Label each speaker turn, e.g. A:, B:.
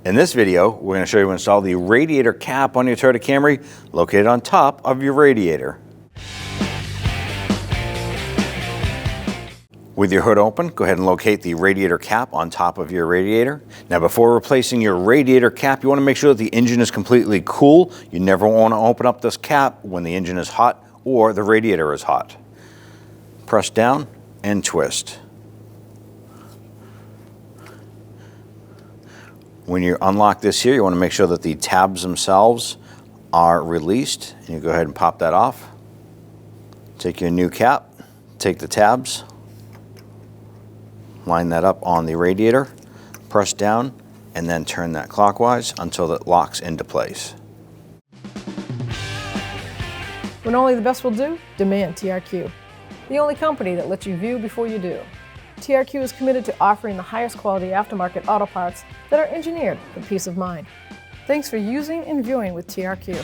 A: In this video, we're going to show you how to install the radiator cap on your Toyota Camry located on top of your radiator. With your hood open, go ahead and locate the radiator cap on top of your radiator. Now before replacing your radiator cap, you want to make sure that the engine is completely cool. You never want to open up this cap when the engine is hot or the radiator is hot. Press down and twist. When you unlock this here, you want to make sure that the tabs themselves are released. And you go ahead and pop that off. Take your new cap, take the tabs, line that up on the radiator, press down, and then turn that clockwise until it locks into place.
B: When only the best will do, demand TRQ. The only company that lets you view before you do. TRQ is committed to offering the highest quality aftermarket auto parts that are engineered for peace of mind. Thanks for using and viewing with TRQ.